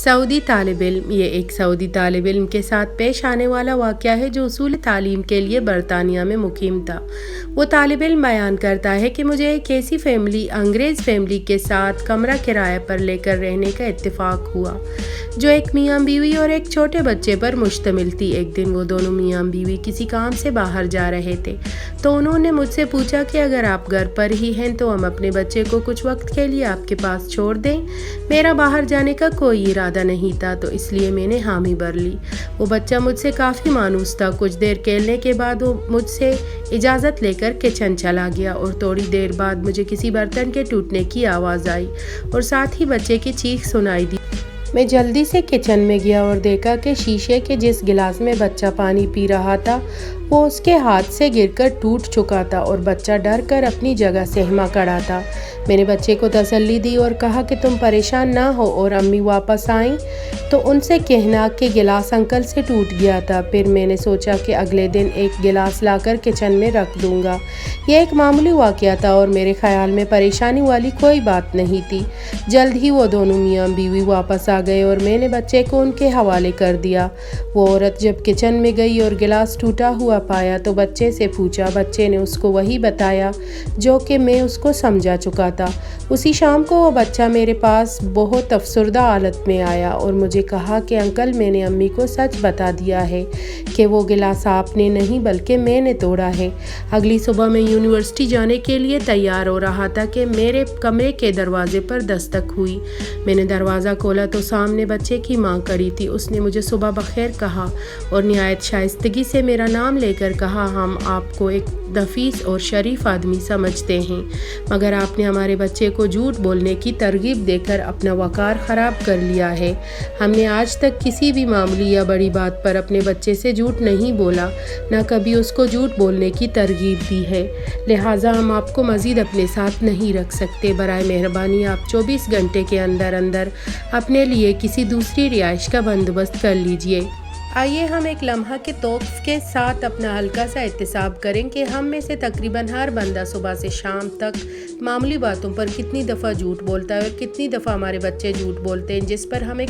Saudi तालिब इल्म। ये एक सऊदी तालिब इल्म के साथ पेश आने वाला वाक़या है जो उसूल तालीम के लिए बरतानिया में मुकीम था। वो तालिब इल्म बयान करता है कि मुझे एक ऐसी फैमिली, अंग्रेज़ फैमिली के साथ कमरा किराए पर लेकर रहने का इत्तेफाक हुआ जो एक मियाँ बीवी और एक छोटे बच्चे पर मुश्तमिल थी। एक दिन वो दोनों मियाँ बीवी किसी काम से बाहर जा रहे थे तो उन्होंने मुझसे पूछा कि अगर आप घर पर ही हैं तो हम अपने बच्चे को कुछ वक्त के लिए आपके पास छोड़ दें। मेरा बाहर जाने का कोई इरादा नहीं था तो इसलिए मैंने हामी भर ली। वो बच्चा मुझसे काफ़ी मायूस था। कुछ देर खेलने के बाद वो मुझसे इजाज़त लेकर किचन चला गया और थोड़ी देर बाद मुझे किसी बर्तन के टूटने की आवाज़ आई और साथ ही बच्चे की चीख सुनाई दी। मैं जल्दी से किचन में गया और देखा कि शीशे के जिस गिलास में बच्चा पानी पी रहा था वो उसके हाथ से गिरकर टूट चुका था और बच्चा डर कर अपनी जगह सहमा खड़ा था। मैंने बच्चे को तसल्ली दी और कहा कि तुम परेशान ना हो और अम्मी वापस आईं तो उनसे कहना कि गिलास अंकल से टूट गया था। फिर मैंने सोचा कि अगले दिन एक गिलास लाकर किचन में रख दूंगा। यह एक मामूली वाक़या था और मेरे ख्याल में परेशानी वाली कोई बात नहीं थी। जल्द ही वो दोनों मियाँ बीवी वापस आ गए और मैंने बच्चे को उनके हवाले कर दिया। वो औरत जब किचन में गई और गिलास टूटा हुआ पाया तो बच्चे से पूछा। बच्चे ने उसको वही बताया जो कि मैं उसको समझा चुका था। उसी शाम को वो बच्चा मेरे पास बहुत अफसरदा हालत में आया और मुझे कहा कि अंकल, मैंने अम्मी को सच बता दिया है कि वो गिलास आपने नहीं बल्कि मैंने तोड़ा है। अगली सुबह मैं यूनिवर्सिटी जाने के लिए तैयार हो रहा था कि मेरे कमरे के दरवाजे पर दस्तक हुई। मैंने दरवाज़ा खोला तो सामने बच्चे की माँ खड़ी थी। उसने मुझे सुबह बखैर कहा और निहायत शाइस्तगी से मेरा नाम लेकर कहा, हम आपको एक नफीस और शरीफ आदमी समझते हैं मगर आपने हमारे बच्चे को झूठ बोलने की तरगीब देकर अपना वक़ार ख़राब कर लिया है। हमने आज तक किसी भी मामूली या बड़ी बात पर अपने बच्चे से झूठ नहीं बोला, न कभी उसको झूठ बोलने की तरगीब दी है। लिहाजा हम आपको मज़ीद अपने साथ नहीं रख सकते। बराए मेहरबानी आप 24 घंटे के अंदर अंदर अपने लिए किसी दूसरी रिहाइश का बंदोबस्त कर लीजिए। आइए हम एक लम्हा के तौक़ के साथ अपना हल्का सा एहतसाब करें कि हम में से तकरीबन हर बंदा सुबह से शाम तक मामूली बातों पर कितनी दफ़ा झूठ बोलता है और कितनी दफ़ा हमारे बच्चे झूठ बोलते हैं जिस पर हमें